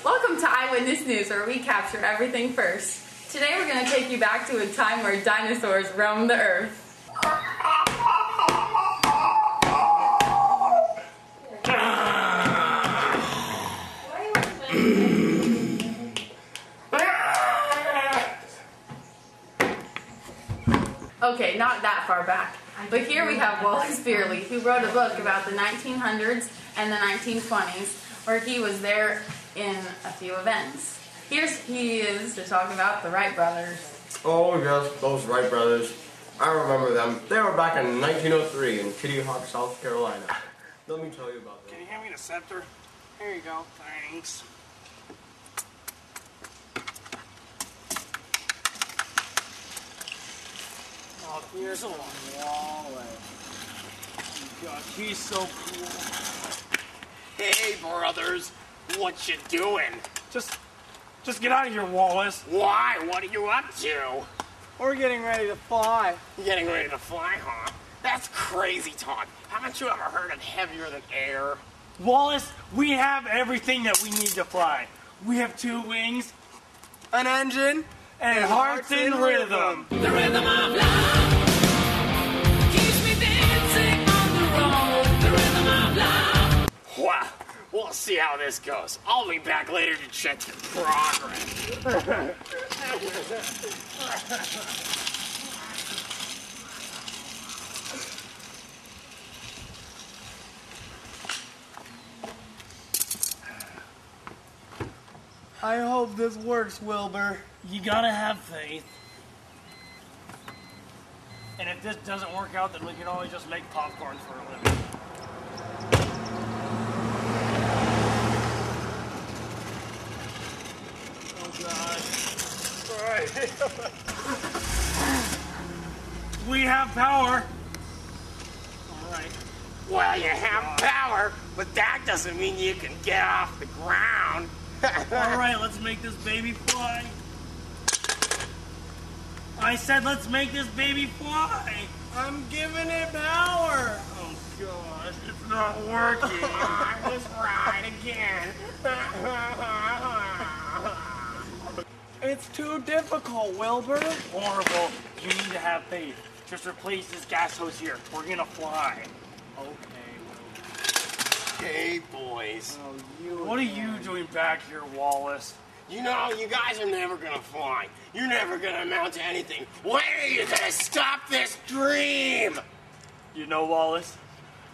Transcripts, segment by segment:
Welcome to Eyewitness News, where we capture everything first. Today we're going to take you back to a time where dinosaurs roamed the earth. Okay, not that far back. But here we have Wallace, who wrote a book about the 1900s and the 1920s, where he was there in a few events. Here he is to talk about the Wright brothers. Oh yes, those Wright brothers. I remember them. They were back in 1903 in Kitty Hawk, South Carolina. Let me tell you about them. Can you hand me the scepter? Here you go. Thanks. Oh, here's a Wallace. Gosh, he's so cool. Hey, brothers, what you doing? Just get out of here, Wallace. Why? What are you up to? We're getting ready to fly. You getting ready to fly, huh? That's crazy talk. Haven't you ever heard of heavier than air? Wallace, we have everything that we need to fly. We have 2 wings, An engine and hearts in rhythm. The rhythm of love keeps me dancing on the road. The rhythm of love. Wow, we'll see how this goes. I'll be back later to check your progress. I hope this works, Wilbur. You gotta have faith. And if this doesn't work out, then we can always just make popcorn for a living. Oh, God. We have power. All right. Well, you have power, but that doesn't mean you can get off the ground. All right, let's make this baby fly. I said let's make this baby fly. I'm giving it power. Oh, gosh, it's not working. Let's ride again. It's too difficult, Wilbur. Horrible. You need to have faith. Just replace this gas hose here. We're gonna fly. Okay, Wilbur. Hey, boys. Oh, what are you doing back here, Wallace? You know, you guys are never gonna fly. You're never gonna amount to anything. When are you gonna stop this dream? You know, Wallace,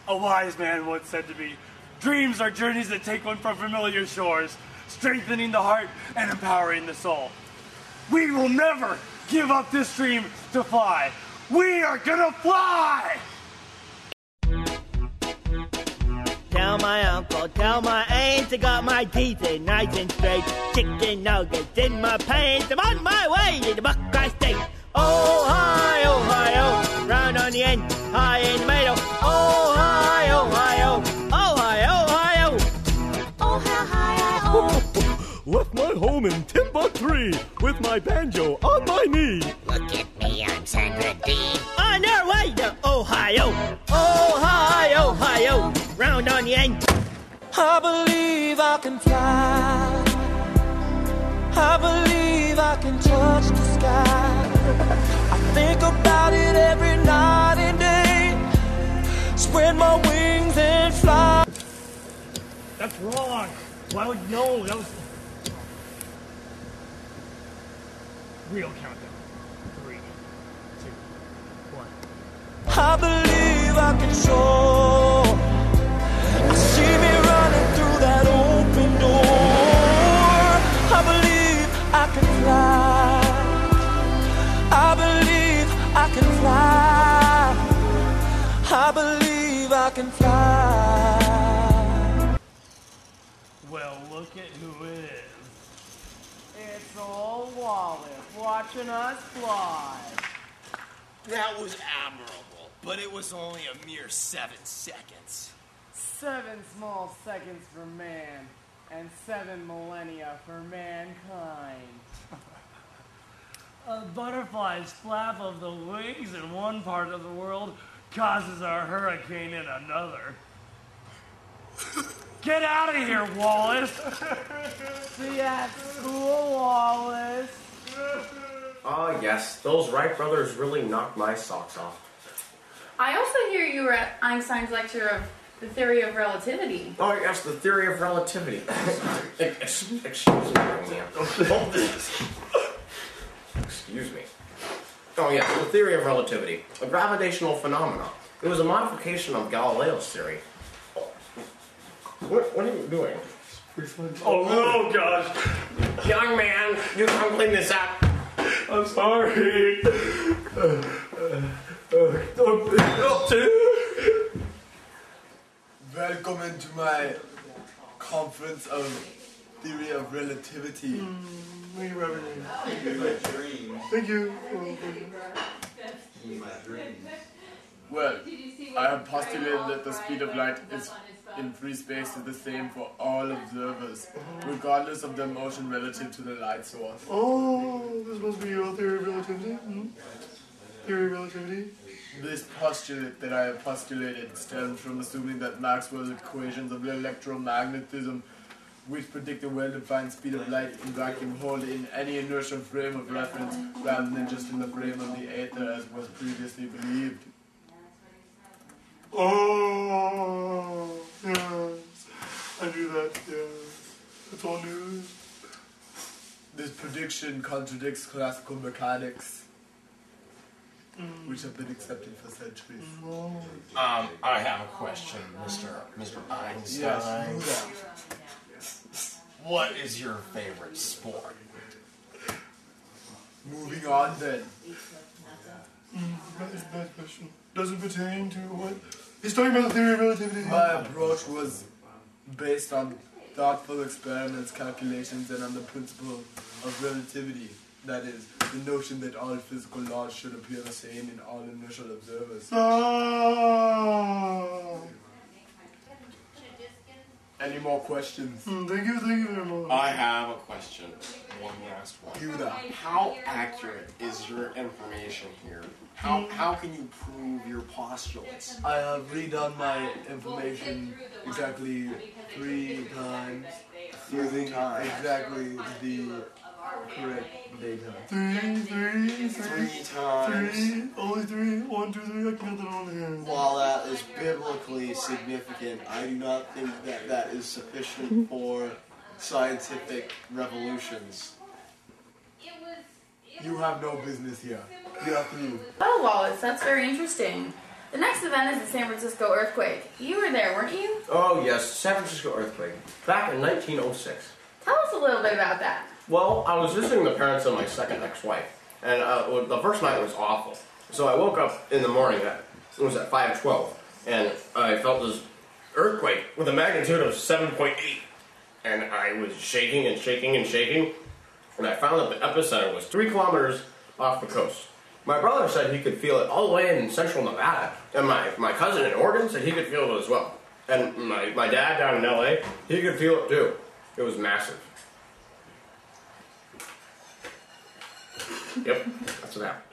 a wise man once said to me, dreams are journeys that take one from familiar shores, strengthening the heart and empowering the soul. We will never give up this dream to fly. We are gonna fly! Tell my uncle, tell my aunt, I got my teeth in nice and straight. Chicken nuggets in my pants, I'm on my way to the Buckeye State. Oh, hi, round on the end, high in the middle. Oh, hi, oh, oh, hi, oh, hi, oh. Oh, how high I oh. Left my home in Timbuktu with my banjo on my knee. Look at me, I'm Sandra Dee. On our way to Ohio. Oh, hi, oh, round on the end. I believe I can fly. I believe I can touch the sky. I think about it every night and day. Spread my wings and fly. That's wrong. Why would no? That was real countdown. 3, 2, 1. I believe I can soar. I see me running through that open door. I believe I can fly. I believe I can fly. I believe I can fly. Well, look at who it is. It's old Wallace watching us fly. That was admirable, but it was only a mere 7 seconds. 7 small seconds for man, and 7 millennia for mankind. A butterfly's flap of the wings in one part of the world causes a hurricane in another. Get out of here, Wallace! See you at school, Wallace. Oh, yes, those Wright brothers really knocked my socks off. I also hear you were at Einstein's lecture of the theory of relativity. Oh, yes, the theory of relativity. Excuse me, ma'am. Excuse me. Oh, yes, the theory of relativity. A gravitational phenomenon. It was a modification of Galileo's theory. What are you doing? Oh, no, gosh. Young man, you come clean this up. I'm sorry. Welcome to my conference of theory of relativity. Thank you, Reverend. Thank you. Well, I have postulated that the speed of light is in free space is the same for all observers, regardless of their motion relative to the light source. Oh, this must be your theory of relativity? Theory of relativity? This postulate that I have postulated stems from assuming that Maxwell's equations of electromagnetism, which predict a well-defined speed of light in vacuum, hold in any inertial frame of reference rather than just in the frame of the ether as was previously believed. Oh, yes. I knew that, yes. It's all news. This prediction contradicts classical mechanics, which have been accepted for centuries. I have a question, Mr. Einstein. Yes, What is your favorite sport? moving on then. That is a bad question. Doesn't pertain to what? He's talking about the theory of relativity. My approach was based on thoughtful experiments, calculations, and on the principle of relativity. That is, the notion that all physical laws should appear the same in all inertial observers. Any more questions? Thank you very much. I have a question. One last one. Do that. How accurate is your information here? How can you prove your postulates? I have redone my information exactly 3 times using exactly the correct data. 3 times. 3, only 3, 1, 2, 3, I can get that on here. While that is biblically significant, I do not think that that is sufficient for scientific revolutions. You have no business here. You have to. Oh, Wallace, that's very interesting. The next event is the San Francisco earthquake. You were there, weren't you? Oh, yes, San Francisco earthquake. Back in 1906. Tell us a little bit about that. Well, I was visiting the parents of my second ex-wife, and the first night was awful. So I woke up in the morning, it was at 5:12, and I felt this earthquake with a magnitude of 7.8. And I was shaking and shaking and shaking, and I found that the epicenter was 3 kilometers off the coast. My brother said he could feel it all the way in central Nevada, and my cousin in Oregon said he could feel it as well. And my dad down in LA, he could feel it too. It was massive. Yep, that's what happened.